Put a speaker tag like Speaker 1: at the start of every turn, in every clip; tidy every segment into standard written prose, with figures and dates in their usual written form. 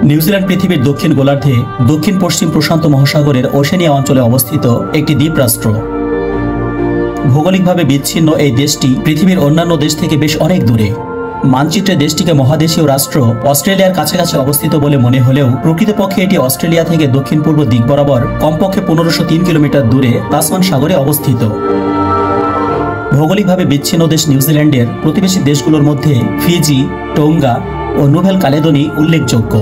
Speaker 1: New Zealand পৃথিবীর দক্ষিণ গোলার্ধে দক্ষিণ পশ্চিম প্রশান্ত মহাসাগরের ওশেনিয়া অঞ্চলে অবস্থিত একটি দ্বীপ রাষ্ট্র। ভৌগোলিকভাবে বিচ্ছিন্ন এই দেশটি পৃথিবীর অন্যান্য দেশ থেকে বেশ অনেক দূরে। মানচিত্রে দেশটিকে মহাদেশীয় রাষ্ট্র অস্ট্রেলিয়ার কাছাকাছি অবস্থিত বলে মনে হলেও প্রকৃতপক্ষে এটি অস্ট্রেলিয়া থেকে দক্ষিণ পূর্ব দিক বরাবর কমপক্ষে 1503 কিলোমিটার দূরে তাসমান সাগরে অবস্থিত। ভৌগোলিকভাবে বিচ্ছিন্ন দেশ নিউজিল্যান্ডের প্রতিবেশী দেশগুলোর মধ্যে ফিজি, টোঙ্গা ও নোভেল কালেদোনি উল্লেখযোগ্য।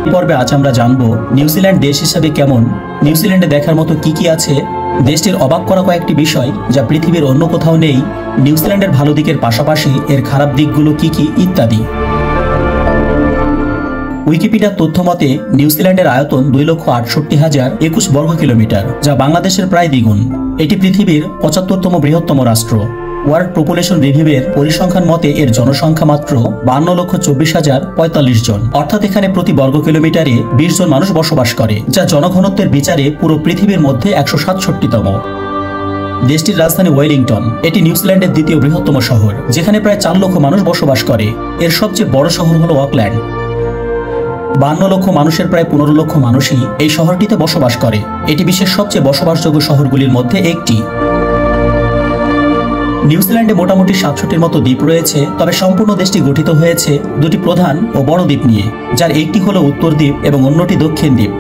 Speaker 1: এই পর্বে আজ আমরা জানব নিউজিল্যান্ড দেশ হিসাবে কেমন, নিউজিল্যান্ডে দেখার মতো কি কি আছে, দেশটির অবাক করা কয়েকটি বিষয় যা পৃথিবীর অন্য কোথাও নেই, নিউজিল্যান্ডের ভালো দিকের পাশাপাশি এর খারাপ দিকগুলো কি কি ইত্যাদি। উইকিপিডিয়ার তথ্য মতে নিউজিল্যান্ডের আয়তন 2,68,021 বর্গ কিলোমিটার, যা বাংলাদেশের প্রায় দ্বিগুণ। এটি পৃথিবীর 75তম বৃহত্তম রাষ্ট্র। ওয়ার্ল্ড পপুলেশন রিভিউয়ের পরিসংখ্যান মতে এর জনসংখ্যা মাত্র 52,24,045 জন, অর্থাৎ এখানে প্রতি বর্গ কিলোমিটারে 20 জন মানুষ বসবাস করে, যা জনঘনত্বের বিচারে পুরো পৃথিবীর মধ্যে 167তম। দেশটির রাজধানী ওয়েলিংটন। এটি নিউজিল্যান্ডের দ্বিতীয় বৃহত্তম শহর, যেখানে প্রায় 4 লক্ষ মানুষ বসবাস করে। এর সবচেয়ে বড় শহর হল অকল্যান্ড। 52 লক্ষ মানুষের প্রায় 15 লক্ষ মানুষই এই শহরটিতে বসবাস করে। এটি বিশ্বের সবচেয়ে বসবাসযোগ্য শহরগুলির মধ্যে একটি। নিউজিল্যান্ডে মোটামুটি 67টির মতো দ্বীপ রয়েছে, তবে সম্পূর্ণ দেশটি গঠিত হয়েছে দুটি প্রধান ও বড় দ্বীপ নিয়ে, যার একটি হল উত্তর দ্বীপ এবং অন্যটি দক্ষিণ দ্বীপ।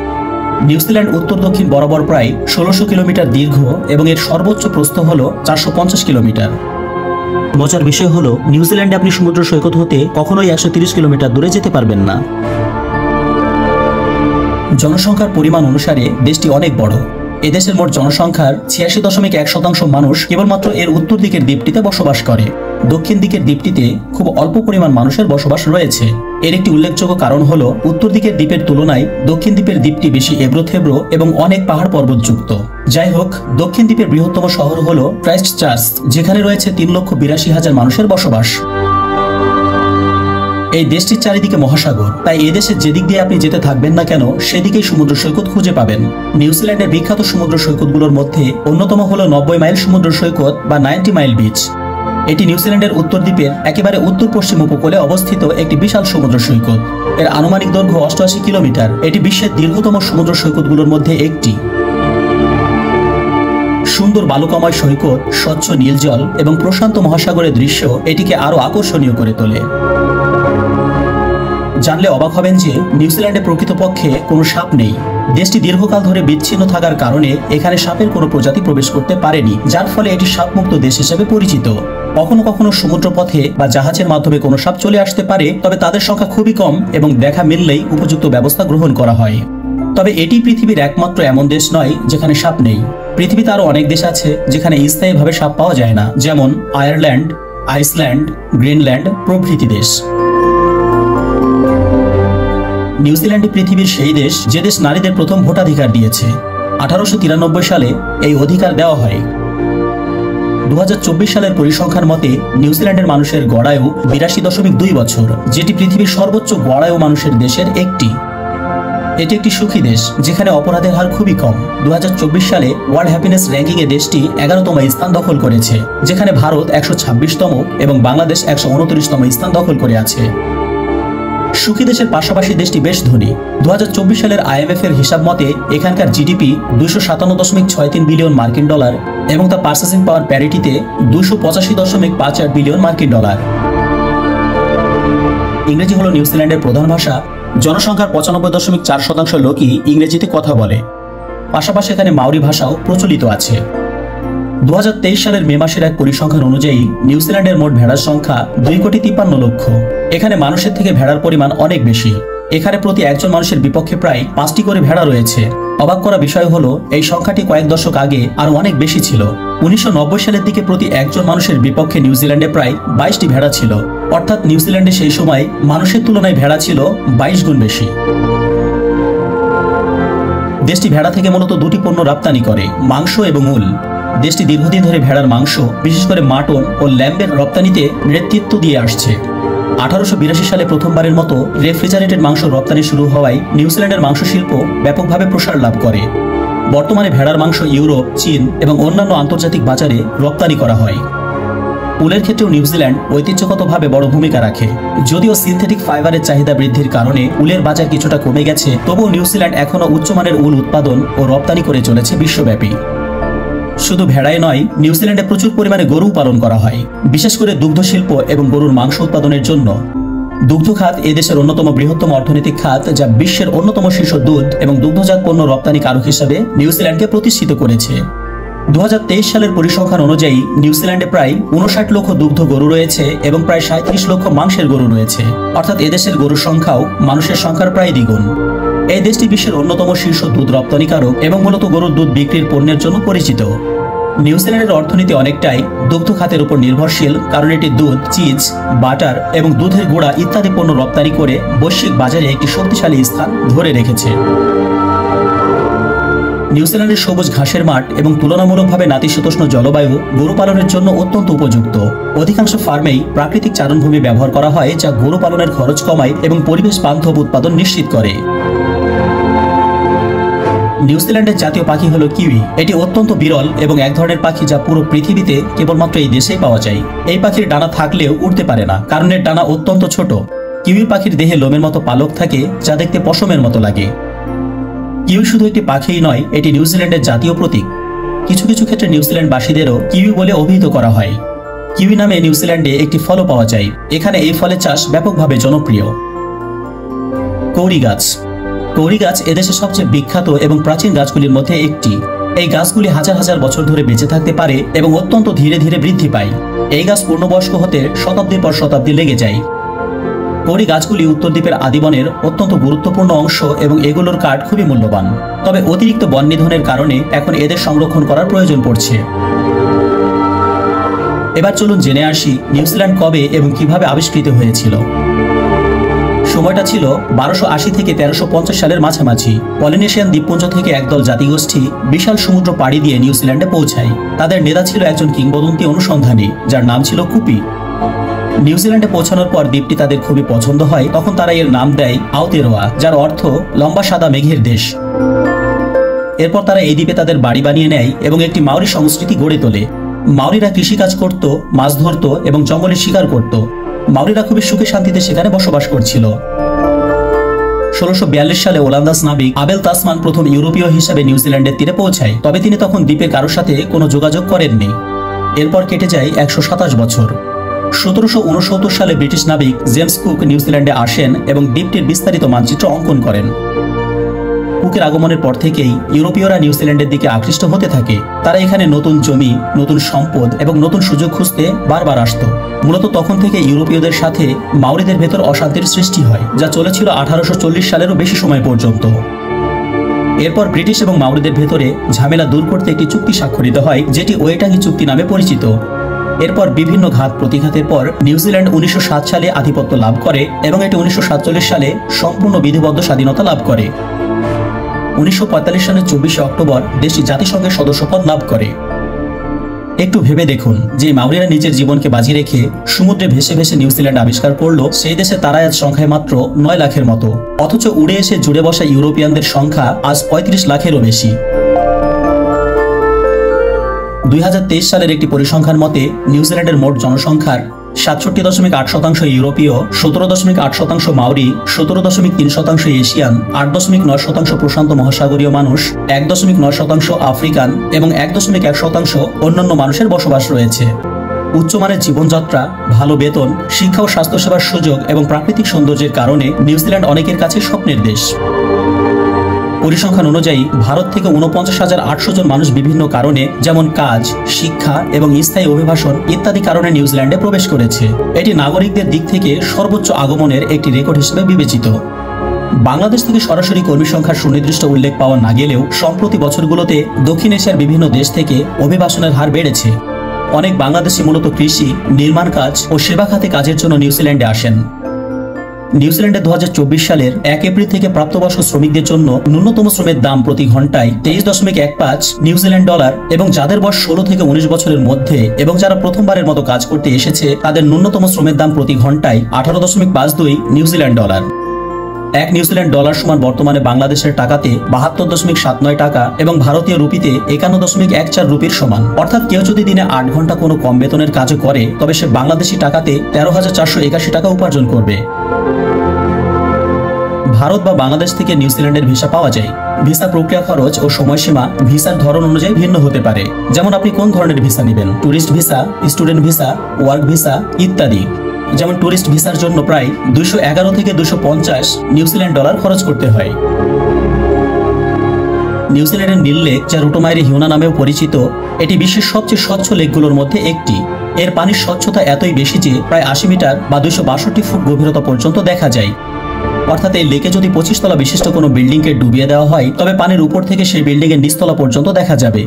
Speaker 1: নিউজিল্যান্ড উত্তর দক্ষিণ বরাবর প্রায় 1600 কিলোমিটার দীর্ঘ এবং এর সর্বোচ্চ প্রস্থ হল 450 কিলোমিটার। মজার বিষয় হল নিউজিল্যান্ডে আপনি সমুদ্র সৈকত হতে কখনোই 130 কিলোমিটার দূরে যেতে পারবেন না। জনসংখ্যার পরিমাণ অনুসারে দেশটি অনেক বড়। এদেশের মোট জনসংখ্যার 86.1% মানুষ কেবলমাত্র এর উত্তর দিকের দ্বীপটিতে বসবাস করে। দক্ষিণ দিকের দ্বীপটিতে খুব অল্প পরিমাণ মানুষের বসবাস রয়েছে। এর একটি উল্লেখযোগ্য কারণ হল উত্তর দিকের দ্বীপের তুলনায় দক্ষিণ দ্বীপের দ্বীপটি বেশি এবড়োথেবড়ো এবং অনেক পাহাড় পর্বতযুক্ত। যাই হোক, দক্ষিণ দ্বীপের বৃহত্তম শহর হল ক্রাইস্টচার্চ, যেখানে রয়েছে 3,82,000 মানুষের বসবাস। এই দেশটির চারিদিকে মহাসাগর, তাই এদেশের যেদিক দিয়ে আপনি যেতে থাকবেন না কেন সেদিকেই সমুদ্র সৈকত খুঁজে পাবেন। নিউজিল্যান্ডের বিখ্যাত সমুদ্র সৈকতগুলোর মধ্যে অন্যতম হল 90 মাইল সমুদ্র সৈকত বা 90 মাইল বিচ। এটি নিউজিল্যান্ডের উত্তর দ্বীপের একেবারে উত্তর পশ্চিম উপকূলে অবস্থিত একটি বিশাল সমুদ্র সৈকত। এর আনুমানিক দৈর্ঘ্য 88 কিলোমিটার। এটি বিশ্বের দীর্ঘতম সমুদ্র সৈকতগুলোর মধ্যে একটি। সুন্দর বালুকাময় সৈকত, স্বচ্ছ নীল জল এবং প্রশান্ত মহাসাগরের দৃশ্য এটিকে আরো আকর্ষণীয় করে তোলে। জানলে অবাক হবেন যে নিউজিল্যান্ডে প্রকৃতপক্ষে কোনো সাপ নেই। দেশটি দীর্ঘকাল ধরে বিচ্ছিন্ন থাকার কারণে এখানে সাপের কোনো প্রজাতি প্রবেশ করতে পারেনি, যার ফলে এটি সাপমুক্ত দেশ হিসেবে পরিচিত। কখনো কখনো সমুদ্রপথে বা জাহাজের মাধ্যমে কোনো সাপ চলে আসতে পারে, তবে তাদের সংখ্যা খুবই কম এবং দেখা মিললেই উপযুক্ত ব্যবস্থা গ্রহণ করা হয়। তবে এটি পৃথিবীর একমাত্র এমন দেশ নয় যেখানে সাপ নেই। পৃথিবীতে আরো অনেক দেশ আছে যেখানে স্থায়ীভাবে সাপ পাওয়া যায় না, যেমন আয়ারল্যান্ড, আইসল্যান্ড, গ্রিনল্যান্ড প্রভৃতি দেশ। নিউজিল্যান্ড পৃথিবীর সেই দেশ যে দেশ নারীদের প্রথম ভোটাধিকার দিয়েছে। 1893 সালে এই অধিকার দেওয়া হয়। 2024 সালের পরিসংখ্যান মতে নিউজিল্যান্ডের মানুষের গড়ায়ু 82.2 বছর, যেটি পৃথিবীর সর্বোচ্চ গড়ায়ু মানুষের দেশের একটি। এটি একটি সুখী দেশ যেখানে অপরাধের হার খুবই কম। 2024 সালে ওয়ার্ল্ড হ্যাপিনেস র্যাঙ্কিং এ দেশটি 11তম স্থান দখল করেছে, যেখানে ভারত 126তম এবং বাংলাদেশ 129তম স্থান দখল করে আছে। সুখী দেশের পাশাপাশি দেশটি বেশ ধনী। 2024 সালের IMF এর হিসাব মতে এখানকার জিডিপি 257.63 বিলিয়ন মার্কিন ডলার এবং তা পার্চেসিং পাওয়ার প্যারিটিতে 285.54 বিলিয়ন মার্কিন ডলার। ইংরেজি হল নিউজিল্যান্ডের প্রধান ভাষা। জনসংখ্যার 95.4% লোকই ইংরেজিতে কথা বলে। পাশাপাশি এখানে মাওরি ভাষাও প্রচলিত আছে। 2023 সালের মে মাসের এক পরিসংখ্যান অনুযায়ী নিউজিল্যান্ডের মোট ভেড়ার সংখ্যা 2,53,00,000। এখানে মানুষের থেকে ভেড়ার পরিমাণ অনেক বেশি। এখানে প্রতি একজন মানুষের বিপক্ষে প্রায় 5টি করে ভেড়া রয়েছে। অবাক করা বিষয় হলো এই সংখ্যাটি কয়েক দশক আগে আরো অনেক বেশি ছিল। 1990 সালের দিকে প্রতি একজন মানুষের বিপক্ষে নিউজিল্যান্ডে প্রায় 22টি ভেড়া ছিল, অর্থাৎ নিউজিল্যান্ডে সেই সময় মানুষের তুলনায় ভেড়া ছিল 22 গুণ বেশি। দেশটি ভেড়া থেকে মূলত দুটি পণ্য রপ্তানি করে, মাংস এবং উল। দেশটি দীর্ঘদিন ধরে ভেড়ার মাংস, বিশেষ করে মাটন ও ল্যাম্বের রপ্তানিতে নেতৃত্ব দিয়ে আসছে। 1882 সালে প্রথমবারের মতো রেফ্রিজারেটেড মাংস রপ্তানি শুরু হওয়ায় নিউজিল্যান্ডের মাংস শিল্প ব্যাপকভাবে প্রসার লাভ করে। বর্তমানে ভেড়ার মাংস ইউরোপ, চীন এবং অন্যান্য আন্তর্জাতিক বাজারে রপ্তানি করা হয়। উলের ক্ষেত্রেও নিউজিল্যান্ড ঐতিহ্যগতভাবে বড় ভূমিকা রাখে। যদিও সিনথেটিক ফাইবারের চাহিদা বৃদ্ধির কারণে উলের বাজার কিছুটা কমে গেছে, তবুও নিউজিল্যান্ড এখনও উচ্চমানের উল উৎপাদন ও রপ্তানি করে চলেছে বিশ্বব্যাপী। শুধু ভেড়াই নয়, নিউজিল্যান্ডে প্রচুর পরিমাণে গরু পালন করা হয়, বিশেষ করে দুগ্ধ শিল্প এবং গরুর মাংস উৎপাদনের জন্য। দুগ্ধ খাত এদেশের অন্যতম বৃহত্তম অর্থনৈতিক খাত, যা বিশ্বের অন্যতম শীর্ষ দুধ এবং দুগ্ধজাত পণ্য রপ্তানি কারক হিসাবে নিউজিল্যান্ডকে প্রতিষ্ঠিত করেছে। 2023 সালের পরিসংখ্যান অনুযায়ী নিউজিল্যান্ডে প্রায় 59 লক্ষ দুগ্ধ গরু রয়েছে এবং প্রায় 37 লক্ষ মাংসের গরু রয়েছে, অর্থাৎ এদেশের গরুর সংখ্যাও মানুষের সংখ্যার প্রায় দ্বিগুণ। এই দেশটি বিশ্বের অন্যতম শীর্ষ দুধ রপ্তানিকারক এবং মূলত গরুর দুধ বিক্রির পণ্যের জন্য পরিচিত। নিউজিল্যান্ডের অর্থনীতি অনেকটাই দুগ্ধ খাতের উপর নির্ভরশীল, কারণ এটি দুধ, চিজ, বাটার এবং দুধের গুঁড়া ইত্যাদি পণ্য রপ্তানি করে বৈশ্বিক বাজারে একটি শক্তিশালী স্থান ধরে রেখেছে। নিউজিল্যান্ডের সবুজ ঘাসের মাঠ এবং তুলনামূলকভাবে নাতিশীতোষ্ণ জলবায়ু গরু পালনের জন্য অত্যন্ত উপযুক্ত। অধিকাংশ ফার্মেই প্রাকৃতিক চারণভূমি ব্যবহার করা হয়, যা গরু পালনের খরচ কমায় এবং পরিবেশ বান্ধব উৎপাদন নিশ্চিত করে। নিউজিল্যান্ডের জাতীয় পাখি হলো কিউই। এটি অত্যন্ত বিরল এবং এক ধরনের পাখি যা পুরো পৃথিবীতে কেবলমাত্র এই দেশেই পাওয়া যায়। এই পাখির ডানা থাকলেও উড়তে পারে না, কারণ এর ডানা অত্যন্ত ছোট। কিউই পাখির দেহে লোমের মতো পালক থাকে, যা দেখতে পশমের মতো লাগে। কিউই শুধু একটি পাখিই নয়, এটি নিউজিল্যান্ডের জাতীয় প্রতীক। কিছু কিছু ক্ষেত্রে নিউজিল্যান্ডবাসীদেরও কিউই বলে অভিহিত করা হয়। কিউই নামে নিউজিল্যান্ডে একটি ফলও পাওয়া যায়। এখানে এই ফলের চাষ ব্যাপকভাবে জনপ্রিয়। কৌরি গাছ। কৌরি গাছ এদেশের সবচেয়ে বিখ্যাত এবং প্রাচীন গাছগুলির মধ্যে একটি। এই গাছগুলি হাজার হাজার বছর ধরে বেঁচে থাকতে পারে এবং অত্যন্ত ধীরে ধীরে বৃদ্ধি পায়। এই গাছ পূর্ণবয়স্ক হতে শতাব্দীর পর শতাব্দী লেগে যায়। কৌরি গাছগুলি উত্তর দ্বীপের আদিবনের অত্যন্ত গুরুত্বপূর্ণ অংশ এবং এগুলোর কাঠ খুবই মূল্যবান। তবে অতিরিক্ত বন নিধনের কারণে এখন এদের সংরক্ষণ করার প্রয়োজন পড়ছে। এবার চলুন জেনে আসি নিউজিল্যান্ড কবে এবং কিভাবে আবিষ্কৃত হয়েছিল। সময়টা ছিল 1280 থেকে 1350 সালের মাঝামাঝি। পলিনেশিয়ান দ্বীপপুঞ্জ থেকে একদল জাতিগোষ্ঠী বিশাল সমুদ্র পাড়ি দিয়ে নিউজিল্যান্ডে পৌঁছায়। তাদের নেতা ছিল একজন কিংবদন্তি অনুসন্ধানী, যার নাম ছিল কুপি। নিউজিল্যান্ডে পৌঁছানোর পর দ্বীপটি তাদের খুবই পছন্দ হয়। তখন তারা এর নাম দেয় আওতেরোয়া, যার অর্থ লম্বা সাদা মেঘের দেশ। এরপর তারা এই দ্বীপে তাদের বাড়ি বানিয়ে নেয় এবং একটি মাউরি সংস্কৃতি গড়ে তোলে। মাউরিরা কৃষিকাজ করত, মাছ ধরত এবং জঙ্গলে শিকার করত। মাউরিরা খুবই সুখে শান্তিতে সেখানে বসবাস করছিল। 1642 সালে ওলান্দাজ নাবিক আবেল তাসমান প্রথম ইউরোপীয় হিসেবে নিউজিল্যান্ডের তীরে পৌঁছায়। তবে তিনি তখন দ্বীপের কারোর সাথে কোনো যোগাযোগ করেননি। এরপর কেটে যায় 127 বছর। 1769 সালে ব্রিটিশ নাবিক জেমস কুক নিউজিল্যান্ডে আসেন এবং দ্বীপটির বিস্তারিত মানচিত্র অঙ্কন করেন। কুকের আগমনের পর থেকেই ইউরোপীয়রা নিউজিল্যান্ডের দিকে আকৃষ্ট হতে থাকে। তারা এখানে নতুন জমি, নতুন সম্পদ এবং নতুন সুযোগ খুঁজতে বারবার আসত। মূলত তখন থেকে ইউরোপীয়দের সাথে মাউরিদের ভেতর অশান্তির সৃষ্টি হয়, যা চলেছিল 1840 সালেরও বেশি সময় পর্যন্ত। এরপর ব্রিটিশ এবং মাউরিদের ভেতরে ঝামেলা দূর করতে একটি চুক্তি স্বাক্ষরিত হয়, যেটি ওয়েটাঙ্গি চুক্তি নামে পরিচিত। এরপর বিভিন্ন ঘাত প্রতিঘাতের পর নিউজিল্যান্ড 1907 সালে আধিপত্য লাভ করে এবং এটি 1947 সালে সম্পূর্ণ বিধিবদ্ধ স্বাধীনতা লাভ করে। 1945 সালের 24 অক্টোবর দেশটি জাতিসংঘের সদস্যপদ লাভ করে। একটু ভেবে দেখুন, যে মাউরিরা নিজের জীবনকে বাজি রেখে সমুদ্রে ভেসে ভেসে নিউজিল্যান্ড আবিষ্কার করলো, সেই দেশে তারা আজ সংখ্যায় মাত্র 9 লাখের মতো, অথচ উড়ে এসে জুড়ে বসা ইউরোপিয়ানদের সংখ্যা আজ 35 লাখেরও বেশি। 2023 সালের একটি পরিসংখ্যান মতে নিউজিল্যান্ডের মোট জনসংখ্যার 67.8% ইউরোপীয়, 17.8% মাউরি, 17.3% এশিয়ান, 8.9% প্রশান্ত মহাসাগরীয় মানুষ, 1.9% আফ্রিকান এবং 1.1% অন্যান্য মানুষের বসবাস রয়েছে। উচ্চমানের জীবনযাত্রা, ভালো বেতন, শিক্ষা ও স্বাস্থ্যসেবার সুযোগ এবং প্রাকৃতিক সৌন্দর্যের কারণে নিউজিল্যান্ড অনেকের কাছে স্বপ্নের দেশ। পরিসংখ্যান অনুযায়ী ভারত থেকে 49,800 জন মানুষ বিভিন্ন কারণে, যেমন কাজ, শিক্ষা এবং স্থায়ী অভিবাসন ইত্যাদি কারণে নিউজিল্যান্ডে প্রবেশ করেছে। এটি নাগরিকদের দিক থেকে সর্বোচ্চ আগমনের একটি রেকর্ড হিসেবে বিবেচিত। বাংলাদেশ থেকে সরাসরি কর্মী সংখ্যার সুনির্দিষ্ট উল্লেখ পাওয়া না গেলেও সম্প্রতি বছরগুলোতে দক্ষিণ এশিয়ার বিভিন্ন দেশ থেকে অভিবাসনের হার বেড়েছে। অনেক বাংলাদেশি মূলত কৃষি, নির্মাণ কাজ ও সেবা খাতে কাজের জন্য নিউজিল্যান্ডে আসেন। নিউজিল্যান্ডে 2024 সালের 1 এপ্রিল থেকে প্রাপ্তবয়স্ক শ্রমিকদের জন্য ন্যূনতম শ্রমের দাম প্রতি ঘন্টায় 23.15 নিউজিল্যান্ড ডলার এবং যাদের বয়স 16 থেকে 19 বছরের মধ্যে এবং যারা প্রথমবারের মতো কাজ করতে এসেছে তাদের ন্যূনতম শ্রমের দাম প্রতি ঘন্টায় 18.52 নিউজিল্যান্ড ডলার। এক নিউজিল্যান্ড ডলার সমান বর্তমানে বাংলাদেশের টাকাতে 72.79 টাকা এবং ভারতীয় রুপিতে 51.14 রুপির সমান। অর্থাৎ কেউ যদি দিনে 8 ঘন্টা কোনো কম বেতনের কাজ করে তবে সে বাংলাদেশি টাকাতে 13,481 টাকা উপার্জন করবে। ভারত বা বাংলাদেশ থেকে নিউজিল্যান্ডের ভিসা পাওয়া যায়। ভিসা প্রক্রিয়া খরচ ও সময়সীমা ভিসার ধরন অনুযায়ী ভিন্ন হতে পারে। যেমন আপনি কোন ধরনের ভিসা নেবেন, tourist visa, student visa, work visa ইত্যাদি। যেমন ট্যুরিস্ট ভিসার জন্য প্রায় 211 থেকে 250 নিউজিল্যান্ড ডলার খরচ করতে হয়। নিউজিল্যান্ডের নীল লেক, যা রুটোমাইরি হিউনা নামেও পরিচিত, এটি বিশ্বের সবচেয়ে স্বচ্ছ লেকগুলোর মধ্যে একটি। এর পানির স্বচ্ছতা এতই বেশি যে প্রায় 80 মিটার বা 262 ফুট গভীরতা পর্যন্ত দেখা যায়। অর্থাৎ এই লেকে যদি 25 তলা বিশিষ্ট কোনো বিল্ডিংকে ডুবিয়ে দেওয়া হয় তবে পানির উপর থেকে সেই বিল্ডিং এর নিচতলা পর্যন্ত দেখা যাবে।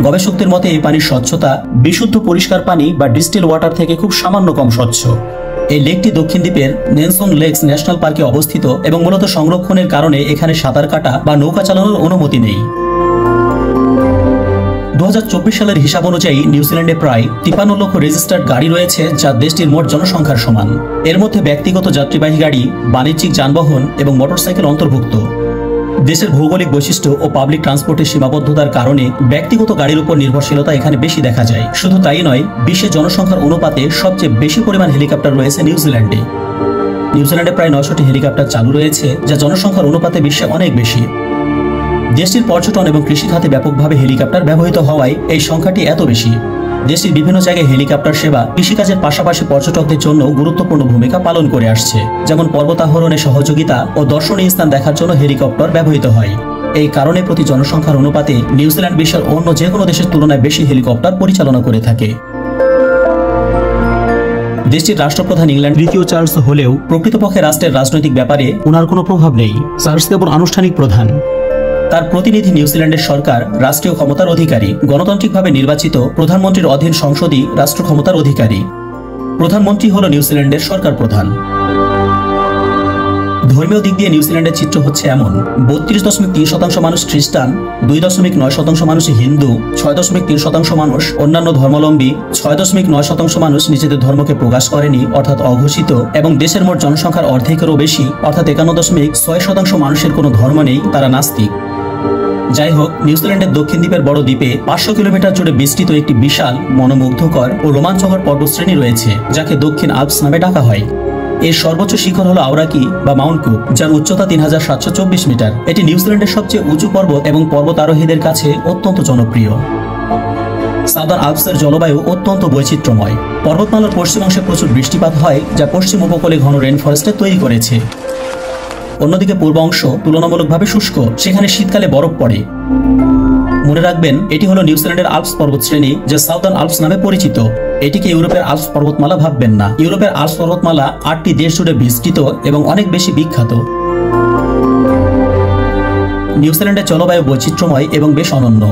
Speaker 1: গবেষকদের মতে এই পানির স্বচ্ছতা বিশুদ্ধ পরিষ্কার পানি বা ডিস্টিল ওয়াটার থেকে খুব সামান্য কম স্বচ্ছ। এই লেকটি দক্ষিণ দ্বীপের নেলসন লেকস ন্যাশনাল পার্কে অবস্থিত এবং মূলত সংরক্ষণের কারণে এখানে সাঁতার কাটা বা নৌকা চালানোর অনুমতি নেই। 2024 সালের হিসাব অনুযায়ী নিউজিল্যান্ডে প্রায় 53 লক্ষ রেজিস্টার্ড গাড়ি রয়েছে, যা দেশটির মোট জনসংখ্যার সমান। এর মধ্যে ব্যক্তিগত যাত্রীবাহী গাড়ি, বাণিজ্যিক যানবাহন এবং মোটরসাইকেল অন্তর্ভুক্ত। দেশের ভৌগোলিক বৈশিষ্ট্য ও পাবলিক ট্রান্সপোর্টের সীমাবদ্ধতার কারণে ব্যক্তিগত গাড়ির উপর নির্ভরশীলতা এখানে বেশি দেখা যায়। শুধু তাই নয়, বিশ্বের জনসংখ্যার অনুপাতে সবচেয়ে বেশি পরিমাণ হেলিকপ্টার রয়েছে নিউজিল্যান্ডে। নিউজিল্যান্ডে প্রায় 900টি হেলিকপ্টার চালু রয়েছে, যা জনসংখ্যার অনুপাতে বিশ্বে অনেক বেশি। দেশটির পর্যটন এবং কৃষি খাতে ব্যাপকভাবে হেলিকপ্টার ব্যবহৃত হওয়ায় এই সংখ্যাটি এত বেশি। দেশটির বিভিন্ন জায়গায় হেলিকপ্টার সেবা কৃষিকাজের পাশাপাশি পর্যটকদের জন্য গুরুত্বপূর্ণ ভূমিকা পালন করে আসছে। যেমন পর্বতারোহণে সহযোগিতা ও দর্শনীয় স্থান দেখার জন্য হেলিকপ্টার ব্যবহৃত হয়। এই কারণে প্রতি জনসংখ্যার অনুপাতে নিউজিল্যান্ড বিশ্বের অন্য যে কোনো দেশের তুলনায় বেশি হেলিকপ্টার পরিচালনা করে থাকে। দেশটির রাষ্ট্রপ্রধান ইংল্যান্ড তৃতীয় চার্লস হলেও প্রকৃতপক্ষে রাষ্ট্রের রাজনৈতিক ব্যাপারে ওনার কোনো প্রভাব নেই। চার্লস কেবল আনুষ্ঠানিক প্রধান। তার প্রতিনিধি নিউজিল্যান্ডের সরকার রাষ্ট্রীয় ক্ষমতার অধিকারী। গণতান্ত্রিকভাবে নির্বাচিত প্রধানমন্ত্রীর অধীন সংসদই রাষ্ট্র ক্ষমতার অধিকারী। প্রধানমন্ত্রী হল নিউজিল্যান্ডের সরকার প্রধান। ধর্মীয় দিক দিয়ে নিউজিল্যান্ডের চিত্র হচ্ছে এমন: 32.3% মানুষ খ্রিস্টান, 2.9% মানুষ হিন্দু, 6.3% মানুষ অন্যান্য ধর্মাবলম্বী, 6.9% মানুষ নিজেদের ধর্মকে প্রকাশ করেনি অর্থাৎ অঘোষিত, এবং দেশের মোট জনসংখ্যার অর্ধেকেরও বেশি অর্থাৎ 51.6% মানুষের কোনো ধর্ম নেই, তারা নাস্তিক। যাই হোক, নিউজিল্যান্ডের দক্ষিণ দ্বীপের বড় দ্বীপে 500 কিলোমিটার জুড়ে বিস্তৃত একটি বিশাল, মনোমুগ্ধকর ও রোমাঞ্চকর পর্বতশ্রেণী রয়েছে, যাকে দক্ষিণ আল্পস নামে ডাকা হয়। এর সর্বোচ্চ শিখর হলো আওরাকি বা মাউন্ট কুক, যার উচ্চতা 3724 মিটার। এটি নিউজিল্যান্ডের সবচেয়ে উঁচু পর্বত এবং পর্বতারোহীদের কাছে অত্যন্ত জনপ্রিয়। সাউদার্ন আল্পসের জলবায়ু অত্যন্ত বৈচিত্র্যময়। পর্বতমালার পশ্চিম অংশে প্রচুর বৃষ্টিপাত হয়, যা পশ্চিম উপকূলে ঘন রেনফরেস্টে তৈরি করেছে। অন্যদিকে পূর্ব অংশ তুলনামূলকভাবে শুষ্ক, সেখানে শীতকালে বরফ পড়ে। মনে রাখবেন, এটি হলো নিউজিল্যান্ডের আল্পস পর্বতশ্রেণী, যা সাউদার্ন আল্পস নামে পরিচিত। এটিকে ইউরোপের আল্পস পর্বতমালা ভাববেন না। ইউরোপের আল্পস পর্বতমালা 8টি দেশ জুড়ে বিস্তৃত এবং অনেক বেশি বিখ্যাত। নিউজিল্যান্ডের জলবায়ু বৈচিত্র্যময় এবং বেশ অনন্য।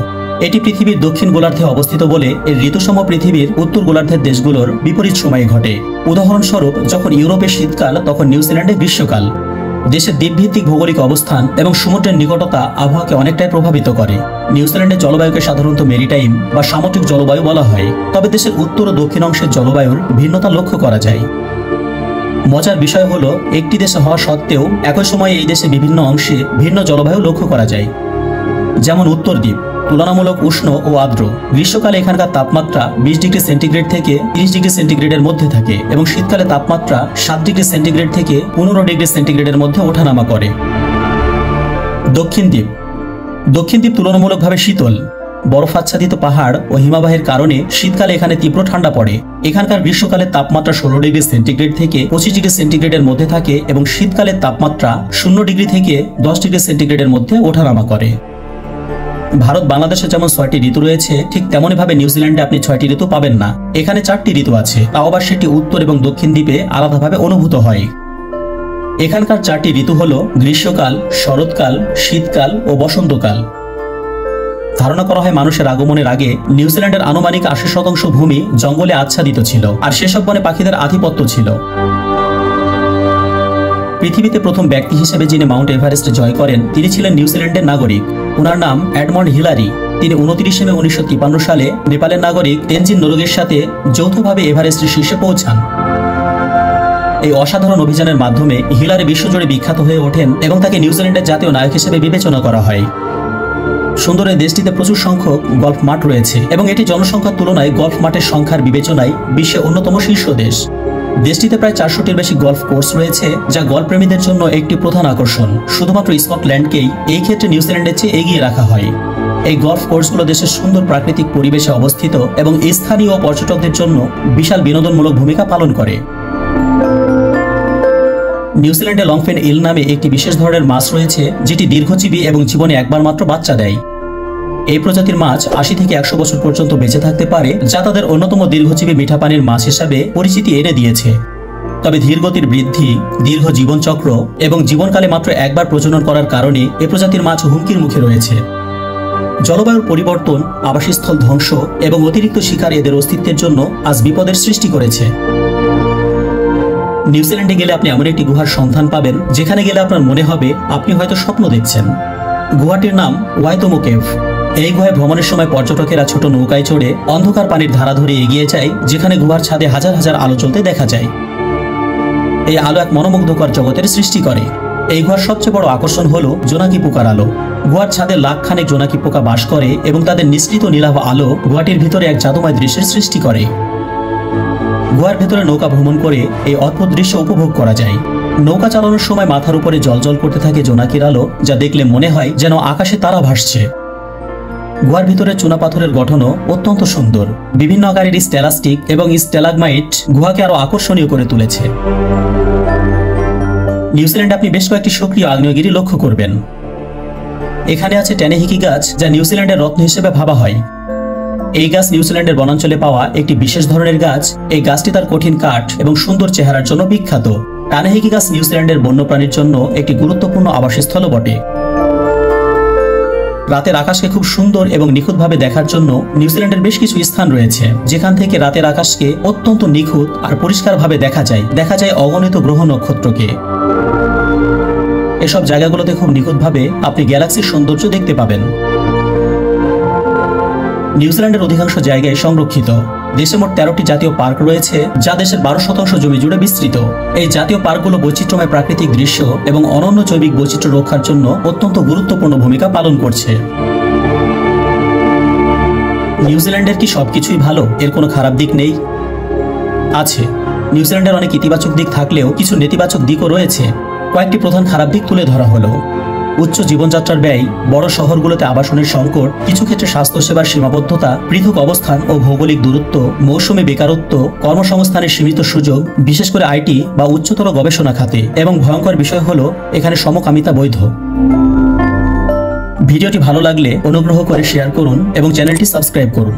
Speaker 1: এটি পৃথিবীর দক্ষিণ গোলার্ধে অবস্থিত বলে এর ঋতুসমূহ পৃথিবীর উত্তর গোলার্ধের দেশগুলোর বিপরীত সময়ে ঘটে। উদাহরণস্বরূপ, যখন ইউরোপে শীতকাল তখন নিউজিল্যান্ডে গ্রীষ্মকাল। দেশের দ্বীপভিত্তিক ভৌগোলিক অবস্থান এবং সমুদ্রের নিকটতা আবহাওয়াকে অনেকটাই প্রভাবিত করে। নিউজিল্যান্ডের জলবায়ুকে সাধারণত মেরিটাইম বা সামুদ্রিক জলবায়ু বলা হয়, তবে দেশের উত্তর ও দক্ষিণ অংশের জলবায়ুর ভিন্নতা লক্ষ্য করা যায়। মজার বিষয় হলো, একটি দেশে হওয়া সত্ত্বেও একই সময়ে এই দেশে বিভিন্ন অংশে ভিন্ন জলবায়ু লক্ষ্য করা যায়। যেমন উত্তর দ্বীপ তুলনামূলক উষ্ণ ও আর্দ্র। গ্রীষ্মকালে এখানকার তাপমাত্রা 20 ডিগ্রি সেন্টিগ্রেড থেকে 30 ডিগ্রি সেন্টিগ্রেডের মধ্যে থাকে এবং শীতকালে তাপমাত্রা 7 ডিগ্রি সেন্টিগ্রেড থেকে 15 ডিগ্রি সেন্টিগ্রেডের মধ্যে ওঠানামা করে। দক্ষিণ দ্বীপ তুলনামূলকভাবে শীতল। বরফাচ্ছাদিত পাহাড় ও হিমাবাহের কারণে শীতকালে এখানে তীব্র ঠান্ডা পড়ে। এখানকার গ্রীষ্মকালের তাপমাত্রা 16 ডিগ্রি সেন্টিগ্রেড থেকে 25 ডিগ্রি সেন্টিগ্রেডের মধ্যে থাকে এবং শীতকালের তাপমাত্রা 0 ডিগ্রি থেকে 10 ডিগ্রি সেন্টিগ্রেডের মধ্যে ওঠানামা করে। ভারত বাংলাদেশে যেমন 6টি ঋতু রয়েছে, ঠিক তেমনই ভাবে নিউজিল্যান্ডে আপনি 6টি ঋতু পাবেন না। এখানে 4টি ঋতু আছে, তাও আবার সেটি উত্তর এবং দক্ষিণ দ্বীপে আলাদাভাবে অনুভূত হয়। এখানকার 4টি ঋতু হলো গ্রীষ্মকাল, শরৎকাল, শীতকাল ও বসন্তকাল। ধারণা করা হয় মানুষের আগমনের আগে নিউজিল্যান্ডের আনুমানিক 80% ভূমি জঙ্গলে আচ্ছাদিত ছিল, আর সেসব বনে পাখিদের আধিপত্য ছিল। পৃথিবীতে প্রথম ব্যক্তি হিসেবে যিনি মাউন্ট এভারেস্ট জয় করেন তিনি ছিলেন নিউজিল্যান্ডের নাগরিক। ওনার নাম এডমন্ড হিলারি। তিনি 29 মে 1953 সালে নেপালের নাগরিক তেনজিং নোরগের সাথে যৌথভাবে এভারেস্টের শীর্ষে পৌঁছান। এই অসাধারণ অভিযানের মাধ্যমে হিলারি বিশ্বজুড়ে বিখ্যাত হয়ে ওঠেন এবং তাকে নিউজিল্যান্ডের জাতীয় নায়ক হিসেবে বিবেচনা করা হয়। সুন্দর এই দেশটিতে প্রচুর সংখ্যক গল্ফ মাঠ রয়েছে এবং এটি জনসংখ্যার তুলনায় গল্ফ মাঠের সংখ্যার বিবেচনায় বিশ্বের অন্যতম শীর্ষ দেশ। দেশটিতে প্রায় 400টির বেশি গল্ফ কোর্স রয়েছে, যা গল্ফ প্রেমীদের জন্য একটি প্রধান আকর্ষণ। শুধুমাত্র স্কটল্যান্ডকেই এই ক্ষেত্রে নিউজিল্যান্ডের চেয়ে এগিয়ে রাখা হয়। এই গল্ফ কোর্সগুলো দেশের সুন্দর প্রাকৃতিক পরিবেশে অবস্থিত এবং স্থানীয় পর্যটকদের জন্য বিশাল বিনোদনমূলক ভূমিকা পালন করে। নিউজিল্যান্ডে লংফিন ইল নামে একটি বিশেষ ধরনের মাছ রয়েছে, যেটি দীর্ঘজীবী এবং জীবনে একবার মাত্র বাচ্চা দেয়। এই প্রজাতির মাছ 80 থেকে 100 বছর পর্যন্ত বেঁচে থাকতে পারে, যা তাদের অন্যতম দীর্ঘজীবী মিঠা পানির মাছ হিসাবে পরিচিতি এনে দিয়েছে। তবে ধীরগতির বৃদ্ধি, দীর্ঘ জীবনচক্র এবং জীবনকালে মাত্র একবার প্রজনন করার কারণে এ প্রজাতির মাছ হুমকির মুখে রয়েছে। জলবায়ুর পরিবর্তন, আবাসস্থল ধ্বংস এবং অতিরিক্ত শিকার এদের অস্তিত্বের জন্য আজ বিপদের সৃষ্টি করেছে। নিউজিল্যান্ডে গেলে আপনি এমন একটি গুহার সন্ধান পাবেন যেখানে গেলে আপনার মনে হবে আপনি হয়তো স্বপ্ন দেখছেন। গুহাটির নাম ওয়াইতোমো কেভ। এই গুহায় ভ্রমণের সময় পর্যটকেরা ছোট নৌকায় চড়ে অন্ধকার পানির ধারা ধরে এগিয়ে যায়, যেখানে গুহার ছাদে হাজার হাজার আলো জ্বলতে দেখা যায়। এই আলো এক মনোমুগ্ধকর জগতের সৃষ্টি করে। এই গুহার সবচেয়ে বড় আকর্ষণ হলো জোনাকি পোকার আলো। গুহার ছাদে লাখখানেক জোনাকি পোকা বাস করে এবং তাদের নিঃসৃত নীলাভ আলো গুহাটির ভিতরে এক জাদুময় দৃশ্যের সৃষ্টি করে। গুহার ভেতরে নৌকা ভ্রমণ করে এই অদ্ভুত দৃশ্য উপভোগ করা যায়। নৌকা চালানোর সময় মাথার উপরে জ্বলজ্বল করতে থাকে জোনাকির আলো, যা দেখলে মনে হয় যেন আকাশে তারা ভাসছে। গুহার ভিতরে চুনাপাথরের গঠনও অত্যন্ত সুন্দর। বিভিন্ন আকারের স্টেলাস্টিক এবং স্টেলাগমাইট গুহাকে আরো আকর্ষণীয় করে তুলেছে। নিউজিল্যান্ডে আপনি বেশ কয়েকটি সক্রিয় আগ্নেয়গিরি লক্ষ্য করবেন। এখানে আছে টেনেহিকি গাছ, যা নিউজিল্যান্ডের রত্ন হিসেবে ভাবা হয়। এই গাছ নিউজিল্যান্ডের বনাঞ্চলে পাওয়া একটি বিশেষ ধরনের গাছ। এই গাছটি তার কঠিন কাঠ এবং সুন্দর চেহারার জন্য বিখ্যাত। টানেহিকি গাছ নিউজিল্যান্ডের বন্যপ্রাণীর জন্য একটি গুরুত্বপূর্ণ আবাসস্থলও বটে। রাতের আকাশকে খুব সুন্দর এবং নিখুঁতভাবে দেখার জন্য নিউজিল্যান্ডের বেশ কিছু স্থান রয়েছে, যেখান থেকে রাতের আকাশকে অত্যন্ত নিখুঁত আর পরিষ্কারভাবে দেখা যায় অগণিত গ্রহ নক্ষত্রকে। এসব জায়গাগুলোতে খুব নিখুঁতভাবে আপনি গ্যালাক্সির সৌন্দর্য দেখতে পাবেন। নিউজিল্যান্ডের অধিকাংশ জায়গায় সংরক্ষিত। দেশে মোট 13টি জাতীয় পার্ক রয়েছে, যা দেশের 12% জমি জুড়ে বিস্তৃত। এই জাতীয় পার্কগুলো বৈচিত্র্যময় প্রাকৃতিক দৃশ্য এবং অনন্য জৈবিক বৈচিত্র্য রক্ষার জন্য অত্যন্ত গুরুত্বপূর্ণ ভূমিকা পালন করছে। নিউজিল্যান্ডের কি সবকিছুই ভালো? এর কোনো খারাপ দিক নেই? আছে। নিউজিল্যান্ডের অনেক ইতিবাচক দিক থাকলেও কিছু নেতিবাচক দিকও রয়েছে। কয়েকটি প্রধান খারাপ দিক তুলে ধরা হলো। উচ্চ জীবনযাত্রার ব্যয়, বড় শহরগুলোতে আবাসনের সংকট, কিছু ক্ষেত্রে স্বাস্থ্যসেবার সীমাবদ্ধতা, পৃথক অবস্থান ও ভৌগোলিক দূরত্ব, মৌসুমী বেকারত্ব, কর্মসংস্থানের সীমিত সুযোগ, বিশেষ করে আইটি বা উচ্চতর গবেষণা খাতে, এবং ভয়ঙ্কর বিষয় হলো এখানে সমকামিতা বৈধ। ভিডিওটি ভালো লাগলে অনুগ্রহ করে শেয়ার করুন এবং চ্যানেলটি সাবস্ক্রাইব করুন।